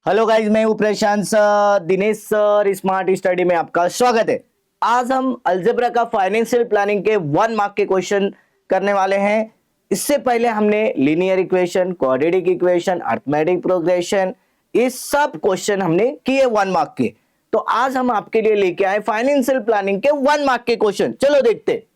Hello guys, मैं हूं Prashant sir. Dinesh sir smart study में आपका स्वागत है। आज हम अलजेब्रा का फाइनेंशियल प्लानिंग के 1 मार्क के क्वेश्चन करने वाले हैं। इससे पहले हमने linear equation, quadratic equation, arithmetic progression, ये सब क्वेश्चन हमने किए 1 मार्क के। तो आज हम आपके लिए लेके आए फाइनेंशियल प्लानिंग के 1 मार्क के क्वेश्चन। चलो देखते।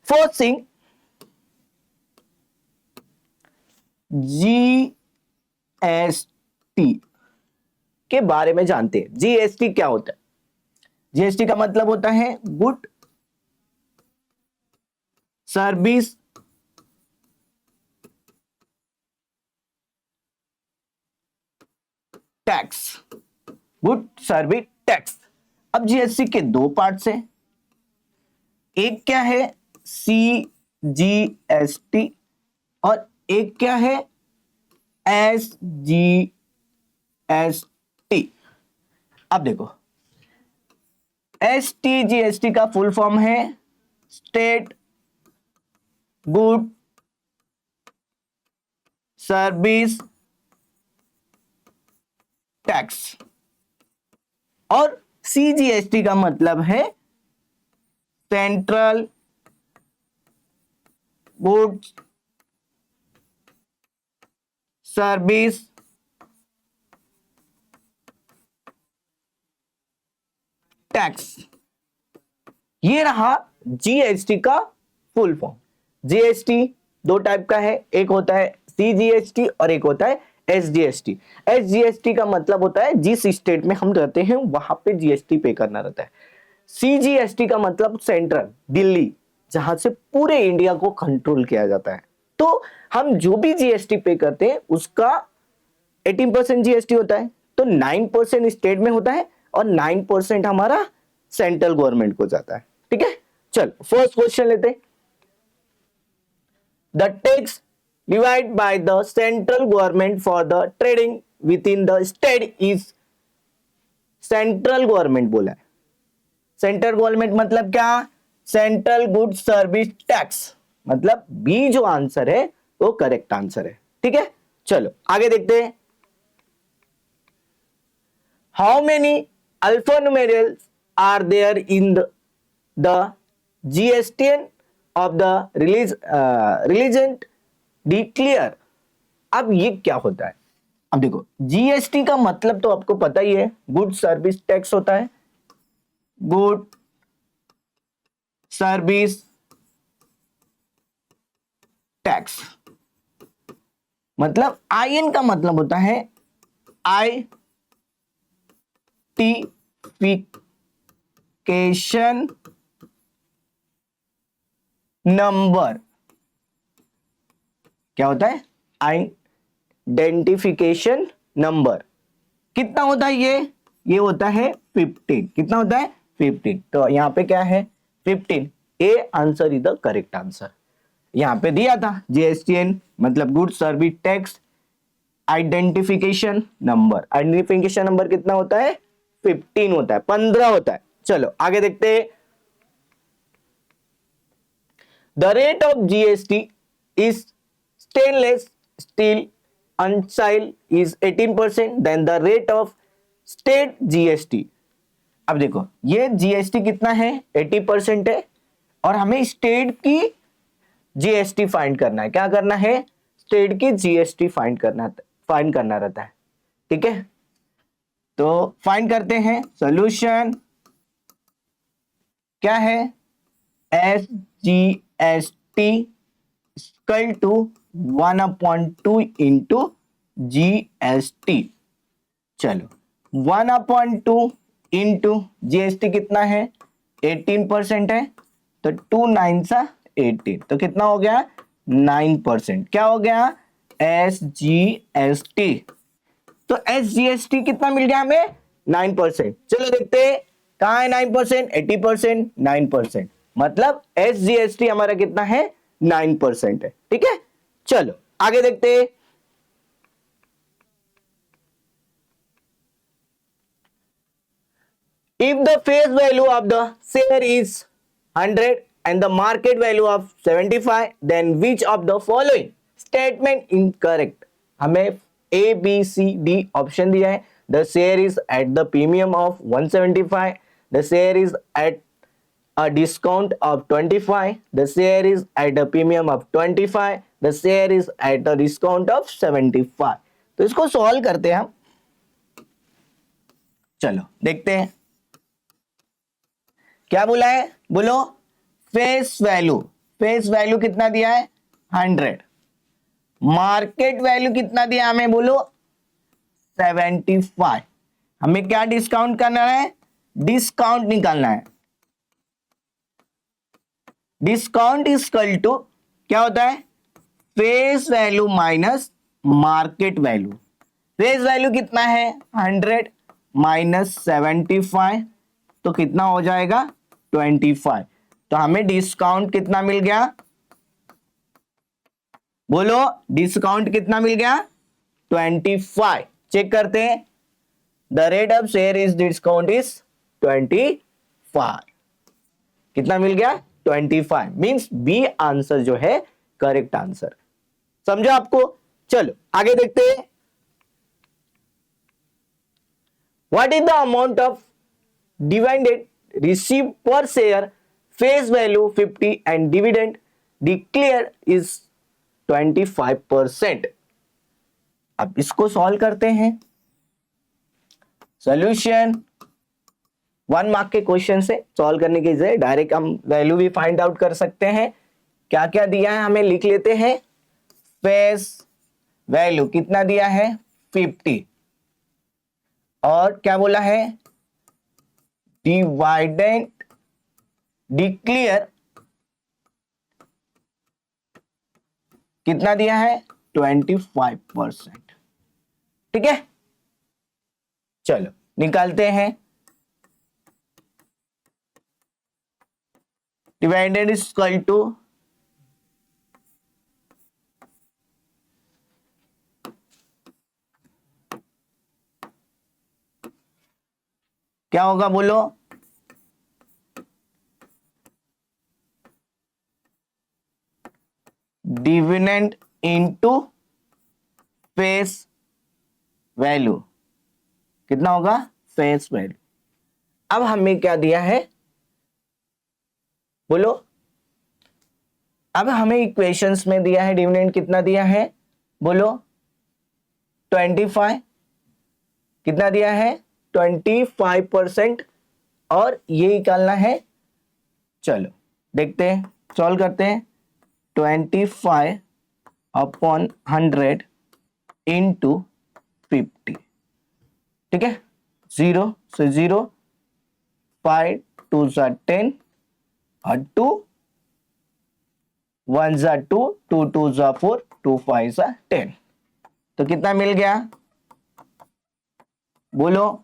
फर्स्ट थिंग, जीएसटी के बारे में जानते हैं। जीएसटी क्या होता है? जीएसटी का मतलब होता है good service tax. Good service tax. अब जीएसटी के 2 पार्ट्स हैं। एक क्या है सीजीएसटी और एक क्या है एसजीएसटी। अब देखो, एसटीजीएसटी का फुल फॉर्म है स्टेट गुड सर्विस टैक्स और सीजीएसटी का मतलब है सेंट्रल गुड्स सर्विस टैक्स। ये रहा जीएसटी का फुल फॉर्म। जीएसटी 2 टाइप का है, एक होता है सीजीएसटी और एक होता है एसजीएसटी। एसजीएसटी का मतलब होता है जिस स्टेट में हम रहते हैं वहां पे जीएसटी पे करना रहता है। सीजीएसटी का मतलब सेंट्रल, दिल्ली, जहां से पूरे इंडिया को कंट्रोल किया जाता है। तो हम जो भी जीएसटी पे करते हैं उसका 18% जीएसटी होता है। तो 9% स्टेट में होता है और 9% हमारा सेंट्रल गवर्नमेंट को जाता है। ठीक है, चल फर्स्ट क्वेश्चन लेते हैं। The tax divide by the central government for the trading with in the state is. Central government बोला है। सेंट्रल गवर्नमेंट मतलब क्या? Central good service tax. मतलब बी जो आंसर है वो करेक्ट आंसर है। ठीक है, चलो आगे देखते हैं। How many alphanumerals are there in the GSTN of the religion declare. अब ये क्या होता है? अब देखो, जीएसटी का मतलब तो आपको पता ही है, गुड सर्विस टैक्स होता है। गुड सर्विस टैक्स मतलब आईएन का मतलब होता है आइडेंटिफिकेशन नंबर। क्या होता है? Identification number. कितना होता है ये होता है 15। कितना होता है? 15। तो यहां पे क्या है? 15। A answer is the correct answer. यहां पे दिया था जीएसटीएन मतलब good service tax identification number. Identification number कितना होता है? 15 होता है, 15 होता है। चलो आगे देखते हैं। The rate of GST is stainless steel utensil is 18%, then the rate of state GST. अब देखो, ये जीएसटी कितना है? 80% है और हमें स्टेट की जीएसटी फाइंड करना है। क्या करना है? स्टेट की जीएसटी फाइंड करना रहता है। ठीक है, तो फाइंड करते हैं। सॉल्यूशन क्या है? S G S T equal to 1/2 into G S T. चलो 1/2 इंटू जीएसटी कितना है? 18% है, तो 2 9 सा 18, तो कितना हो गया? 9%। क्या हो गया? S G S T. तो एस जी एस टी कितना मिल गया हमें? 9%। चलो देखते हैं कहां है 9%। 80%, 9%, मतलब एस जी एस टी हमारा कितना है? 9% है। ठीक है, चलो आगे देखते हैं। If the face value of the share is 100 and the market value of 75, then which of the following statement incorrect? हमें A B C D option दिया है. The share is at the premium of 175. The share is at a discount of 25. The share is at a premium of 25. The share is at a discount of 75. तो इसको solve करते हैं हम. चलो देखते हैं क्या बोला है. बोलो फेस वैल्यू. फेस वैल्यू कितना दिया है 100. मार्केट वैल्यू कितना दिया हमें बोलो 75. हमें क्या डिस्काउंट करना है. डिस्काउंट निकालना है. डिस्काउंट इज इक्वल टू क्या होता है face value minus market value. Face value कितना है 100 माइनस 75 तो कितना हो जाएगा 25. तो हमें डिस्काउंट कितना मिल गया बोलो. डिस्काउंट कितना मिल गया 25. चेक करते हैं. The rate of share is discount is 25. कितना मिल गया 25. मींस बी आंसर जो है करेक्ट आंसर. समझो आपको. चलो आगे देखते हैं. What is the amount of dividend receive per share face value 50 and dividend declare is 25%. अब इसको सॉल्व करते हैं. सॉल्यूशन 1 मार्क के क्वेश्चन से सॉल्व करने की जगह डायरेक्ट हम वैल्यू भी फाइंड आउट कर सकते हैं. क्या क्या दिया है हमें लिख लेते हैं. फेस वैल्यू कितना दिया है 50 और क्या बोला है डिवाइडेंड डिक्लेयर कितना दिया है 25%. ठीक है. चलो निकालते हैं. डिवाइडेड इज इक्वल टू क्या होगा बोलो डिविडेंड इनटू फेस वैल्यू. कितना होगा फेस वैल्यू. अब हमें क्या दिया है बोलो. अब हमें इक्वेशंस में दिया है डिविडेंड कितना दिया है बोलो 25. कितना दिया है 25% और ये निकालना है. चलो देखते हैं सॉल्व करते हैं. 25 अपॉन 100 इंटू 50. ठीक है. 0 से 0 5 2 जा 10 और 2 1 जा 2 2 2 जा 4 2 5 जा 10. तो कितना मिल गया बोलो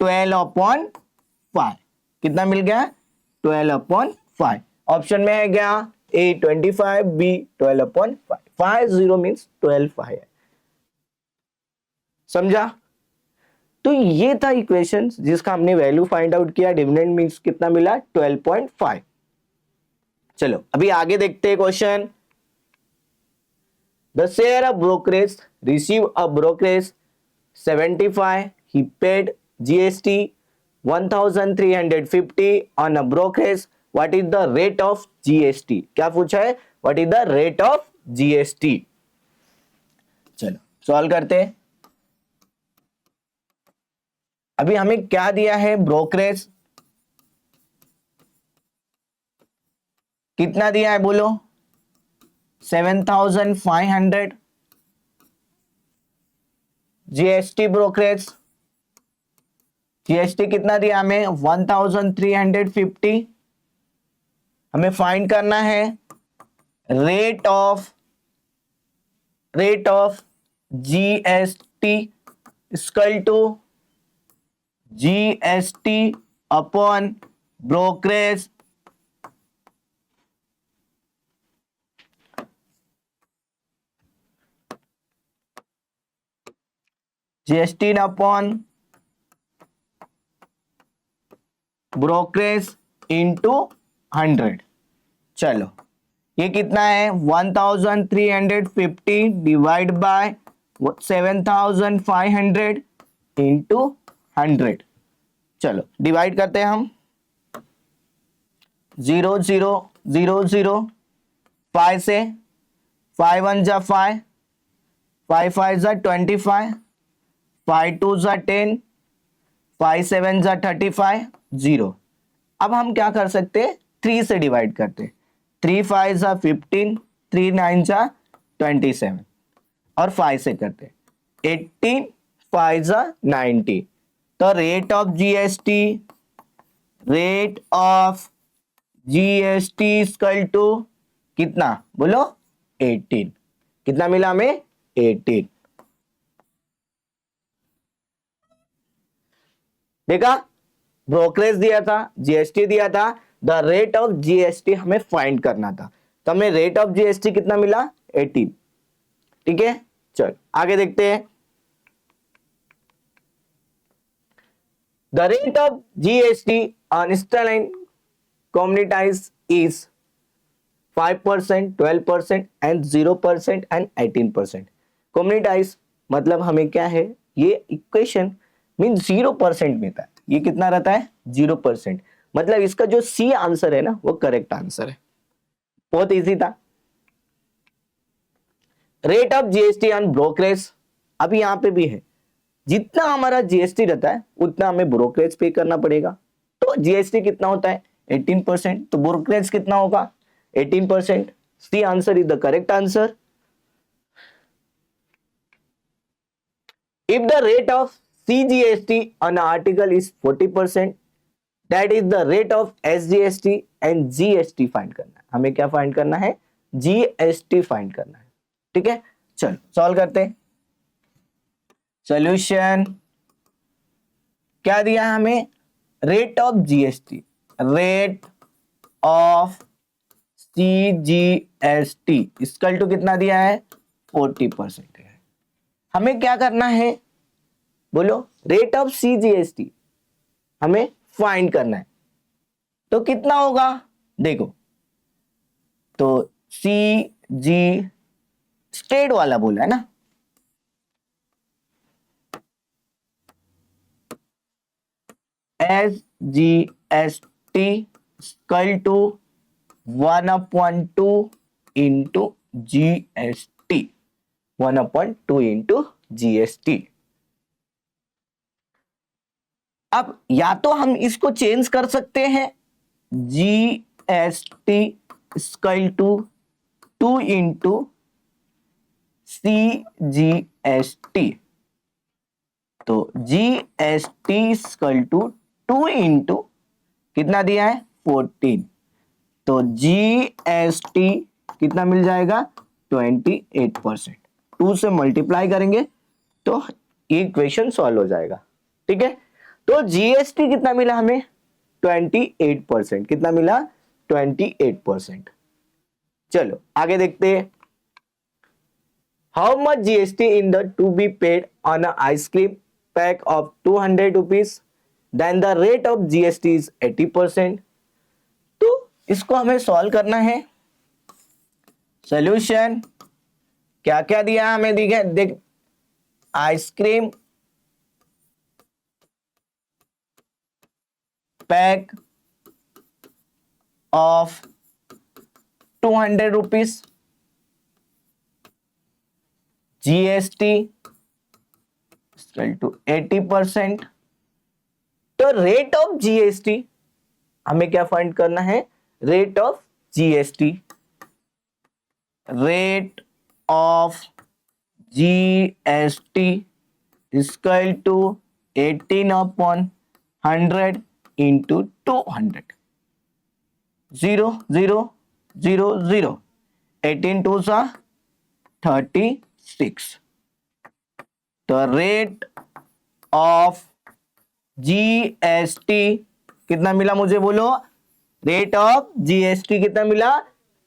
12 अपॉन 5. कितना मिल गया 12 अपॉन 5. ऑप्शन में है क्या ए 25 बी 12 अपॉन 5. 5 0 मीन्स 12 5 है. समझा. तो ये था इक्वेशन जिसका हमने वैल्यू फाइंड आउट किया. डिविडेंड मीन्स कितना मिला 12.5. चलो अभी आगे देखते हैं question. The share of brokerage receive a brokerage 75. he paid GST 1350 on a brokerage. what is the rate of GST. क्या पूछा है what is the rate of GST. चलो सॉल्व करते हैं. अभी हमें क्या दिया है ब्रोकरेज कितना दिया है बोलो 7500. जीएसटी ब्रोकरेज जीएसटी कितना दिया हमें 1350. हमें फाइंड करना है rate of GST equal to GST upon brokerage. GST upon brokerage into 100. चलो ये कितना है 1350 डिवाइड बाय 7500 इंटू 100। चलो डिवाइड करते हैं हम। 0 0 0 0 5 से 5 1 जा 5, 5 5 जा 25, 5 2 जा 10, 5 7 जा 35, 0। अब हम क्या कर सकते हैं, 3 से डिवाइड करते हैं। 3 5 जा 15, 3 9 जा 27 और 5 से करते हैं 18, 5 जा 90। तो rate of GST, rate of GST equal to कितना बोलो 18। कितना मिला हमें 18। देखा, ब्रोकरेज दिया था, जीएसटी दिया था, द रेट ऑफ जीएसटी हमें फाइंड करना था। तो हमें रेट ऑफ जीएसटी कितना मिला 18। ठीक है, चल आगे देखते हैं। The rate of GST on sterling commodities is 5%, 12% and 0% and 18%। Commodities मतलब हमें क्या है, ये इक्वेशन मीन 0% मिलता है। ये कितना रहता है 0%। मतलब इसका जो सी आंसर है ना वो करेक्ट आंसर है। बहुत इजी था। Rate of GST on brokerage, अभी यहां पे भी है, जितना हमारा जीएसटी रहता है उतना हमें ब्रोकरेज पे करना पड़ेगा। तो जीएसटी कितना होता है 18%, तो ब्रोकरेज कितना होगा 18%। C answer is the correct answer. If the rate of CGST on an article is 40%, that is the rate of SGST and GST find करना है। हमें क्या फाइंड करना है, GST फाइंड करना है। ठीक है, चलो सॉल्व करते हैं। सॉल्यूशन क्या दिया है हमें, rate of GST, rate of CGST equal to कितना दिया है 40% है। हमें क्या करना है बोलो, रेट ऑफ सीजीएसटी हमें फाइंड करना है। तो कितना होगा देखो, तो सी जी स्टेट वाला बोला है ना, SGST equal to 1/2 into GST, 1/2 into GST। अब या तो हम इसको चेंज कर सकते हैं, GST equal to 2 into CGST। तो GST इक्वल टू 2 इंटू कितना दिया है 14, तो GST कितना मिल जाएगा 28%। 2 से मल्टीप्लाई करेंगे तो ये इक्वेशन सॉल्व हो जाएगा। ठीक है, तो जीएसटी कितना मिला हमें 28%। कितना मिला 28%। चलो आगे देखते हैं। How much GST in the to be paid on a ice cream pack of 200 rupees, then the rate of GST is 80%। तो इसको हमें सॉल्व करना है। सॉल्यूशन क्या क्या दिया हमें, देख ice cream pack of 200 rupees, GST equal to 80%। तो रेट ऑफ जीएसटी हमें क्या फाइंड करना है, rate of GST, rate of GST equal to 18/100 into 200। 0 0 0 0, 18 2 सा 36। तो रेट ऑफ जीएसटी कितना मिला मुझे बोलो, रेट ऑफ जीएसटी कितना मिला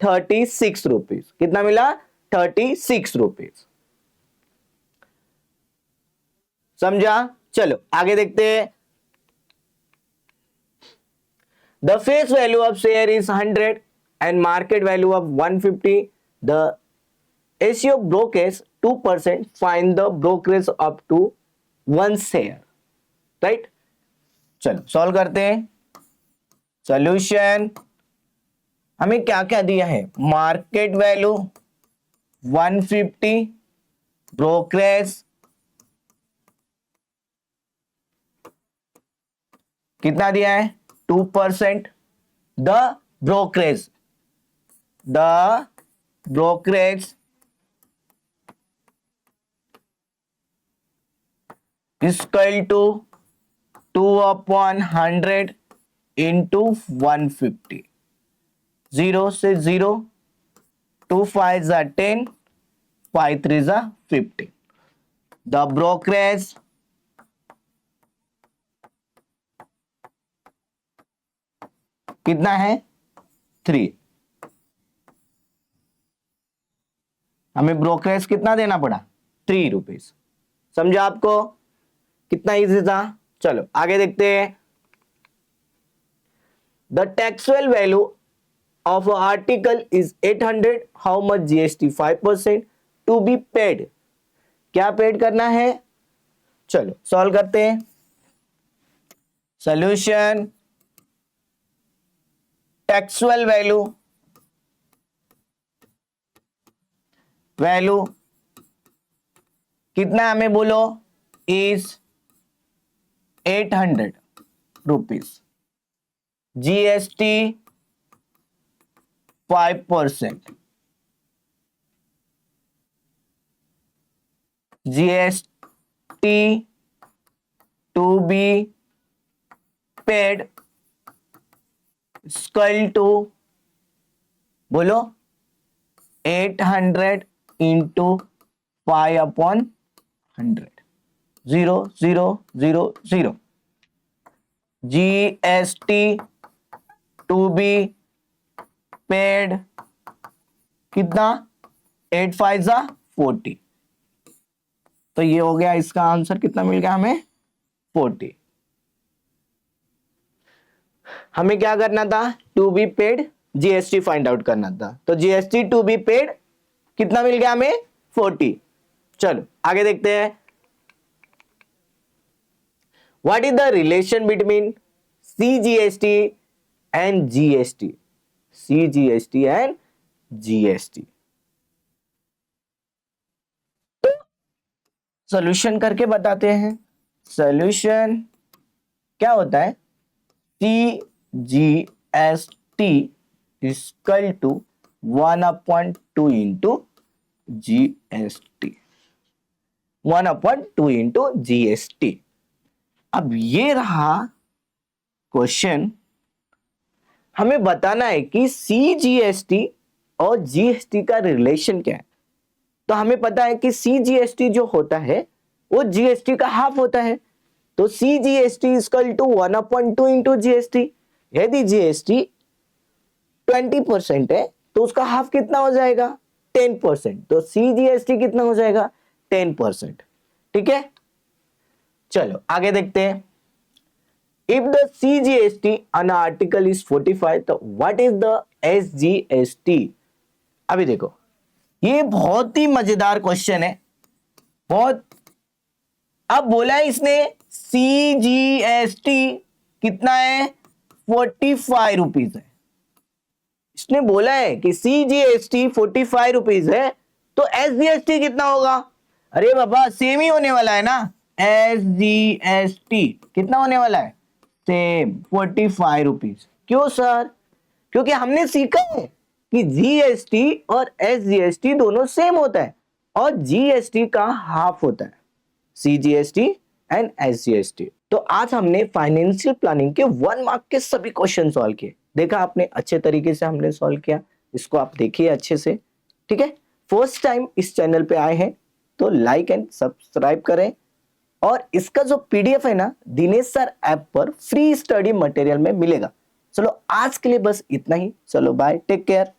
36 रुपीज। कितना मिला 36 रुपीज। समझा, चलो आगे देखते हैं। The face value of share is 100 and market value of 150, the ratio of brokerage 2%, find the brokerage up to 1 share, right. चलो सॉल्व करते हैं। सॉल्यूशन, हमें क्या क्या दिया है, मार्केट वैल्यू 150, ब्रोकरेज कितना दिया है 2%, the brokerage equal to 2/100 into 150, 0 से 0, 2 5 are 10, 5 3 are 15, the brokerage कितना है 3, हमें ब्रोकरेज कितना देना पड़ा 3 रुपीज। समझा आपको, कितना इजी था। चलो आगे देखते हैं। The taxable value of article is 800, how much GST 5% to be paid, क्या पेड करना है। चलो सॉल्व करते हैं। सॉल्यूशन, टैक्सेबल वैल्यू कितना हमें बोलो is 800 rupees, GST 5%, GST to be paid equal to बोलो 800 into 5/100, 0 0 0 0, GST to be paid कितना 8 5 40, तो ये हो गया इसका आंसर, कितना मिल गया हमें 40। हमें क्या करना था, to be paid GST find out करना था, तो जीएसटी टू बी पेड कितना मिल गया हमें 40। चलो आगे देखते हैं। What is the relation between CGST and GST, CGST and GST, तो सॉल्यूशन करके बताते हैं। सॉल्यूशन क्या होता है, CGST equal to 1/2 into GST, 1/2 into GST। अब ये रहा क्वेश्चन, हमें बताना है कि CGST और GST का रिलेशन क्या है। तो हमें पता है कि CGST जो होता है वो GST का हाफ होता है, तो CGST equal to 1/2 into GST। यदि GST 20% है तो उसका हाफ कितना हो जाएगा 10%, तो CGST कितना हो जाएगा 10%। ठीक है, चलो आगे देखते हैं। If the CGST on article is 45, तो व्हाट इज द SGST। अभी देखो ये बहुत ही मजेदार क्वेश्चन है, बहुत। अब बोला है इसने CGST कितना है 45 रुपीज है, इसने बोला है कि CGST 45 रुपीज है, तो SGST कितना होगा। अरे बाबा सेम ही होने वाला है ना, SGST कितना होने वाला है सेम 45 रुपीज। क्यों सर, क्योंकि हमने सीखा है कि GST और SGST दोनों सेम होता है और GST का हाफ होता है, CGST एंड SGST। तो आज हमने फाइनेंशियल प्लानिंग के 1 मार्क के सभी क्वेश्चन सॉल्व किए। देखा आपने, अच्छे तरीके से हमने सॉल्व किया, इसको आप देखिए अच्छे से। ठीक है, फर्स्ट टाइम इस चैनल पे आए हैं तो लाइक एंड सब्सक्राइब करें, और इसका जो PDF है ना दिनेश सर ऐप पर फ्री स्टडी मटेरियल में मिलेगा। चलो आज के लिए बस इतना ही, चलो बाय, टेक केयर।